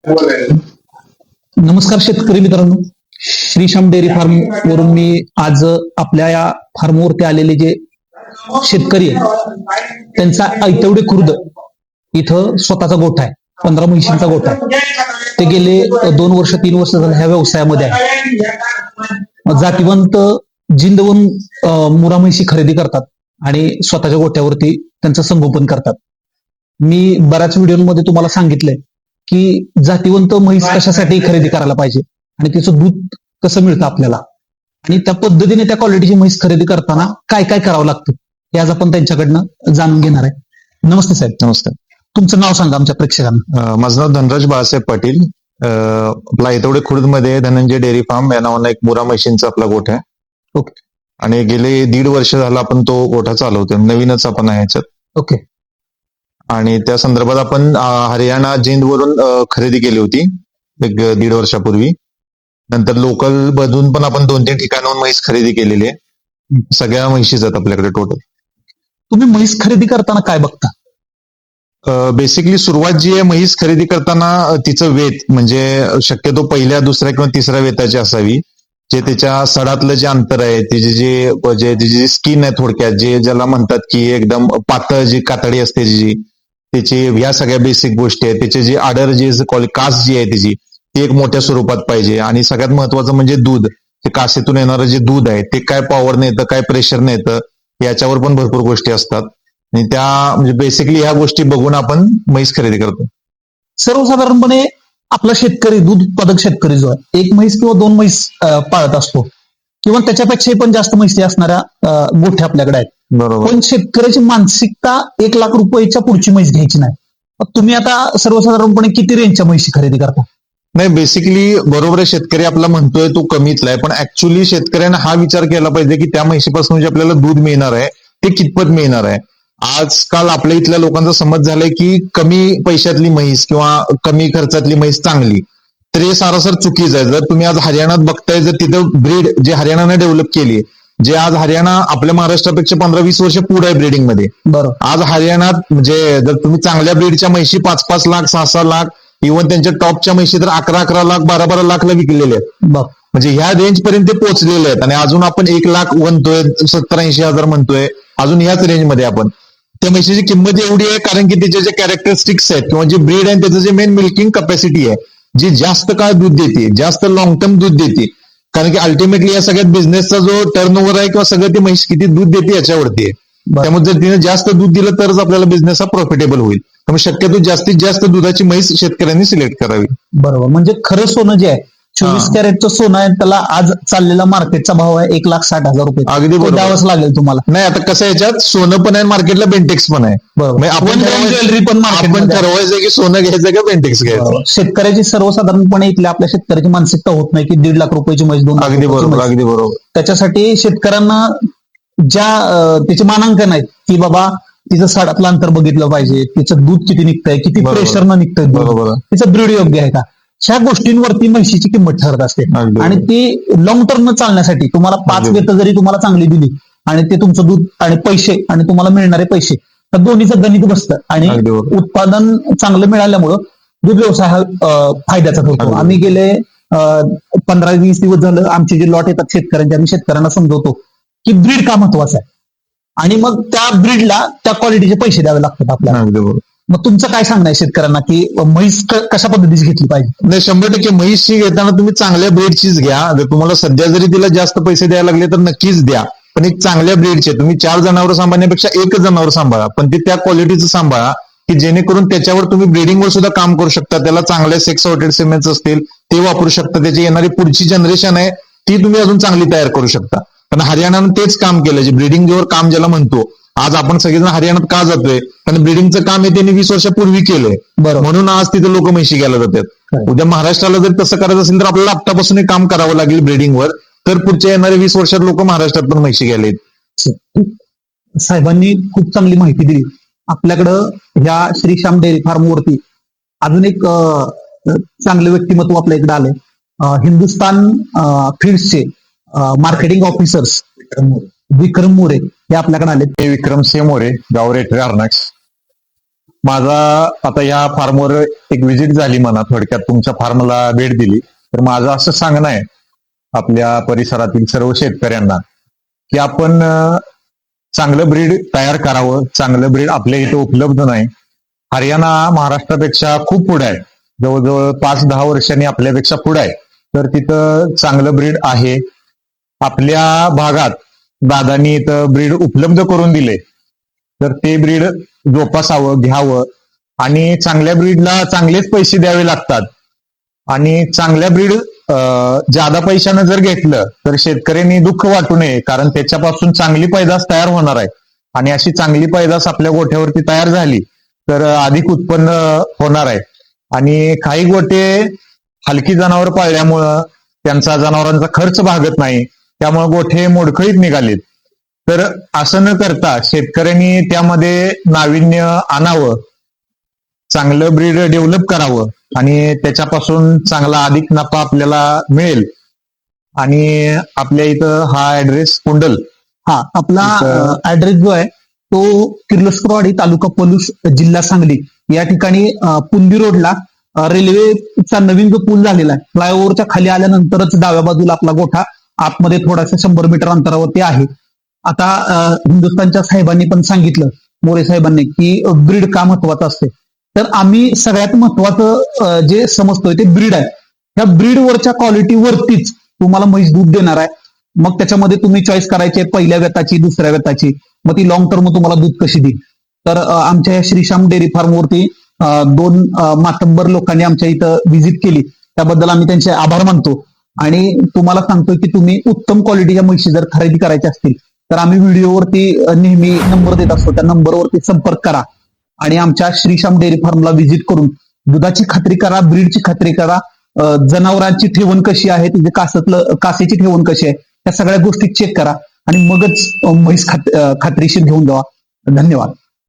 नमस्कार शेतकरी मित्रांनो, श्रीश्याम डेअरी फार्म वरून मी आज आपल्या या फार्मवरती आलेले जे शेतकरी आहेत त्यांचा ऐतवडे खुर्द इथं स्वतःचा गोठा आहे, 15 म्हशींचा गोठा आहे. ते गेले 2 वर्ष 3 वर्ष झालं ह्या व्यवसायामध्ये आहे. जातीवंत जिंदवून मुरा म्हशी खरेदी करतात आणि स्वतःच्या गोठ्यावरती त्यांचं संगोपन करतात. मी बऱ्याच व्हिडिओमध्ये तुम्हाला सांगितलंय की जातीवंत म्हैस कशासाठी खरेदी करायला पाहिजे आणि तिचं दूध कसं मिळतं आपल्याला, आणि त्या पद्धतीने त्या क्वालिटीची म्हैस खरेदी करताना काय काय करावं लागतं हे आज आपण त्यांच्याकडनं जाणून घेणार आहे. नमस्ते साहेब. नमस्कार. तुमचं नाव सांगा आमच्या प्रेक्षकांना. माझं नाव धनराज बाळासाहेब पाटील. आपला ऐतवडे खुर्दमध्ये धनंजय डेअरी फार्म या नावानं एक मुरा म्हशींचा आपला गोठा आहे. ओके. आणि गेले 1.5 वर्ष झाला आपण तो गोठा चालवतोय. नवीनच आपण आहे ह्याच्यात. ओके. आणि त्या संदर्भात आपण हरियाणा जिंदवरून खरेदी केली होती एक 1.5 वर्षापूर्वी. नंतर लोकल मधून पण आपण 2-3 ठिकाणाहून म्हैस खरेदी केलेली आहे. सगळ्या म्हशीच आहेत आपल्याकडे टोटल. तुम्ही म्हैस खरेदी करताना काय बघता? बेसिकली सुरुवात जी आहे म्हैस खरेदी करताना तिचं वेत, म्हणजे शक्यतो पहिल्या, दुसऱ्या किंवा तिसऱ्या वेताची असावी. जे त्याच्या सडातलं जे अंतर आहे, तिची जी स्किन आहे, थोडक्यात जे ज्याला म्हणतात की एकदम पातळ जी कातडी असते जी, त्याची ह्या सगळ्या बेसिक गोष्टी आहेत. त्याचे जे आडर जे कास जी आहे त्याची ती एक मोठ्या स्वरूपात पाहिजे. आणि सगळ्यात महत्वाचं म्हणजे दूध, ते कासेतून येणारं जे दूध आहे ते काय पॉवरने येतं, काय प्रेशरने येतं, याच्यावर पण भरपूर गोष्टी असतात. आणि त्या म्हणजे बेसिकली ह्या गोष्टी बघून आपण म्हैस खरेदी करतो. सर्वसाधारणपणे आपला शेतकरी, दूध उत्पादक शेतकरी जो आहे, 1 म्हैस किंवा 2 म्हैस पाळत असतो, किंवा त्याच्यापेक्षाही पण जास्त म्हैसी असणाऱ्या गोठ्या आपल्याकडे आहेत. बरोबर. पण शेतकऱ्याची मानसिकता 1 लाख रुपयाच्या पुढची म्हैस घ्यायची नाही. तुम्ही आता सर्वसाधारणपणे किती रेंजच्या म्हैसी खरेदी करता? नाही, बेसिकली बरोबर आहे, शेतकरी आपला म्हणतोय तो कमीतला आहे, पण ऍक्च्युली शेतकऱ्यांना हा विचार केला पाहिजे की त्या म्हशीपासून जे आपल्याला दूध मिळणार आहे ते कितपत मिळणार आहे. आजकाल आपल्या इथल्या लोकांचा समज झालाय की कमी पैशातली म्हैस किंवा कमी खर्चातली म्हैस चांगली, तर हे सारासर चुकीचं आहे. जर तुम्ही आज हरियाणात बघताय, जर तिथं ब्रीड जे हरियाणाने डेव्हलप केली, जे आज हरियाणा आपल्या महाराष्ट्रापेक्षा 15-20 वर्ष पुढे आहे ब्रीडिंग मध्ये. बरोबर. आज हरियाणात म्हणजे जर तुम्ही चांगल्या ब्रीडच्या म्हशी 5-5 लाख, 6-6 लाख, इव्हन त्यांच्या टॉपच्या म्हशी तर 11-11 लाख, 12-12 लाखला विकलेले आहेत. म्हणजे ह्या रेंज पर्यंत ते पोहोचलेले आहेत. आणि अजून आपण 1 लाख म्हणतोय, 70-80 हजार म्हणतोय, अजून ह्याच रेंजमध्ये आपण. त्या म्हशीची किंमत एवढी आहे कारण की त्याचे जे कॅरेक्टरिस्टिक्स आहेत किंवा जे ब्रीड आहे त्याचं जे मेन मिल्किंग कॅपॅसिटी आहे, जी जास्त काळ दूध देते, जास्त लॉंग टर्म दूध देते. कारण की अल्टिमेटली या सगळ्यात बिझनेसचा जो टर्न ओव्हर आहे किंवा सगळं ती म्हैस किती दूध देते याच्यावरती आहे. त्यामुळे जर तिने जास्त दूध दिलं तरच आपल्याला बिझनेस हा प्रॉफिटेबल होईल. त्यामुळे शक्यतो जास्तीत जास्त दुधाची म्हैस शेतकऱ्यांनी सिलेक्ट करावी. बरोबर. म्हणजे खरं सोनं जे आहे, 24 कॅरेटचं सोनं आहे, त्याला आज चाललेला मार्केटचा भाव आहे 1,60,000 रुपये. अगदी बरोबर. द्यावंच लागेल तुम्हाला. नाही, आता कसं याच्यात सोनं पण आहे, मार्केटला बेंटेक्स पण आहे. बरोबर. आपण ज्वेलरी पण आपण ठरवायचं की सोनं घ्यायचं का बेंटेक्स घ्यायचं. शेतकऱ्याची सर्वसाधारणपणे इथल्या आपल्या शेतकऱ्याची मानसिकता होत नाही की 1.5 लाख रुपयाची म्हैस, 2 लाख. अगदी बरोबर, अगदी बरोबर. त्याच्यासाठी शेतकऱ्यांना ज्या त्याचे मानांकन आहेत की बाबा तिचं सडातलं अंतर बघितलं पाहिजे, तिचं दूध किती निघतंय, किती प्रेशरनं निघतंय, बरोबर, तिचं ब्रीड योग्य आहे का, ह्या गोष्टींवरती म्हशीची किंमत ठरत असते. आणि ती लॉंग टर्म चालण्यासाठी तुम्हाला 5 वेत जरी तुम्हाला चांगली दिली आणि ते तुमचं दूध आणि पैसे आणि तुम्हाला मिळणारे पैसे, तर दोन्हीचं गणित बसतं. आणि उत्पादन चांगलं मिळाल्यामुळं दूध व्यवसाय हा फायद्याचा ठरतो. आम्ही गेले 15-20 दिवस झालं आमचे जे लॉट येतात शेतकऱ्यांचे, आम्ही शेतकऱ्यांना समजवतो की ब्रीड का महत्वाचं आहे, आणि मग त्या ब्रीडला त्या क्वालिटीचे पैसे द्यावे लागतात आपल्याला. मग तुमचं काय सांगणं आहे शेतकऱ्यांना की म्हैस कशा पद्धतीची घेतली पाहिजे? नाही, 100% म्हैसची घेताना तुम्ही चांगल्या ब्रीडचीच घ्या. जर तुम्हाला सध्या जरी तिला जास्त पैसे द्यायला लागले तर नक्कीच द्या, पण एक चांगल्या ब्रीडचे. तुम्ही 4 जनावर सांभाळण्यापेक्षा 1 जनावर सांभाळा, पण ते त्या क्वालिटीचं सांभाळा की जेणेकरून त्याच्यावर तुम्ही ब्रीडिंगवर सुद्धा काम करू शकता. त्याला चांगल्या सेक्स सॉर्टेड सिमेंट्स असतील ते वापरू शकता. त्याची येणारी पुढची जनरेशन आहे ती तुम्ही अजून चांगली तयार करू शकता. पण हरियाणानं तेच काम केलं, जे ब्रीडिंगवर काम ज्याला म्हणतो. आज आपण सगळेजण हरियाणात का जातोय, कारण ब्रीडिंगचं काम हे त्यांनी 20 वर्षापूर्वी केलंय, म्हणून आज तिथे लोक म्हशी घ्यायला जातात. उद्या महाराष्ट्राला जर तसं करायचं असेल तर आपल्याला आत्तापासून काम करावं लागेल ब्रीडिंगवर, तर पुढच्या येणाऱ्या 20 वर्षात लोक महाराष्ट्रात पण म्हशी घ्यायला येत. साहेबांनी खूप चांगली माहिती दिली. आपल्याकडं ह्या श्रीश्याम डेअरी फार्मवरती अजून एक चांगलं व्यक्तिमत्व आपल्या इकडे आलंय. हिंदुस्तान फीड्सचे मार्केटिंग ऑफिसर्स विक्रम मोरे हे आपल्याकडे आले. विक्रमसिंह मोरे, गाव रेठरे, अर्नाक्स. माझा आता ह्या फार्मवर एक व्हिजिट झाली म्हणा, थोडक्यात तुमच्या फार्मला भेट दिली, तर माझं असं सांगणं आहे आपल्या परिसरातील सर्व शेतकऱ्यांना की आपण चांगलं ब्रीड तयार करावं. चांगलं ब्रीड आपल्या इथं उपलब्ध नाही. हरियाणा महाराष्ट्रापेक्षा खूप पुढे आहे, जवळजवळ 5-10 वर्षांनी आपल्यापेक्षा पुढे आहे. तर तिथं चांगलं ब्रीड आहे. आपल्या भागात दादांनी इथं ब्रीड उपलब्ध करून दिले, तर ते ब्रीड जोपासावं, घ्यावं. आणि चांगल्या ब्रीडला चांगलेच पैसे द्यावे लागतात. आणि चांगल्या ब्रीड जादा पैशानं जर घेतलं तर शेतकऱ्यांनी दुःख वाटू नये, कारण त्याच्यापासून चांगली पैदास तयार होणार आहे. आणि अशी चांगली पैदास आपल्या गोठ्यावरती तयार झाली तर अधिक उत्पन्न होणार आहे. आणि काही गोटे हलकी जनावर पाळल्यामुळं त्यांचा जनावरांचा खर्च भागत नाही, त्यामुळे गोठे मोडकळीत निघालेत. तर असं न करता शेतकऱ्यांनी त्यामध्ये नाविन्य आणावं, चांगलं ब्रीड डेव्हलप करावं आणि त्याच्यापासून चांगला अधिक नफा आपल्याला मिळेल. आणि आपल्या इथं हा ऍड्रेस कुंडल, हा आपला ऍड्रेस जो आहे तो किर्लोस्करवाडी, तालुका पलूस, जिल्हा सांगली या ठिकाणी पुंदी रोडला रेल्वेचा नवीन जो पूल झालेला आहे, फ्लायओव्हरच्या खाली आल्यानंतरच डाव्या बाजूला आपला गोठा, आतमध्ये थोडासा 100 मीटर अंतरावरती आहे. आता हिंदुस्थानच्या साहेबांनी पण सांगितलं, मोरे साहेबांनी, की ब्रीड का महत्वाचं असते. तर आम्ही सगळ्यात महत्वाचं जे समजतोय ते ब्रीड आहे. त्या ब्रीडवरच्या क्वालिटीवरतीच तुम्हाला म्हैस दूध देणार आहे. मग त्याच्यामध्ये तुम्ही चॉईस करायची पहिल्या व्यताची, दुसऱ्या व्यताची, मग ती लॉंग टर्म तुम्हाला दूध कशी देईल. तर आमच्या या श्रीश्याम डेअरी फार्मवरती 2 मातब्बर लोकांनी आमच्या इथं व्हिजिट केली, त्याबद्दल आम्ही त्यांचे आभार मानतो. आणि तुम्हाला सांगतोय की तुम्ही उत्तम क्वालिटीच्या म्हशी जर खरेदी करायच्या असतील तर आम्ही व्हिडिओवरती नेहमी नंबर देत असतो, त्या नंबरवरती संपर्क करा आणि आमच्या श्रीश्याम डेअरी फार्मला व्हिजिट करून दुधाची खात्री करा, ब्रीडची खात्री करा, जनावरांची ठेवण कशी आहे, तिथे कासेची ठेवण कशी आहे, त्या सगळ्या गोष्टी चेक करा आणि मगच म्हैस खात्रीशीर घेऊन जावा. धन्यवाद.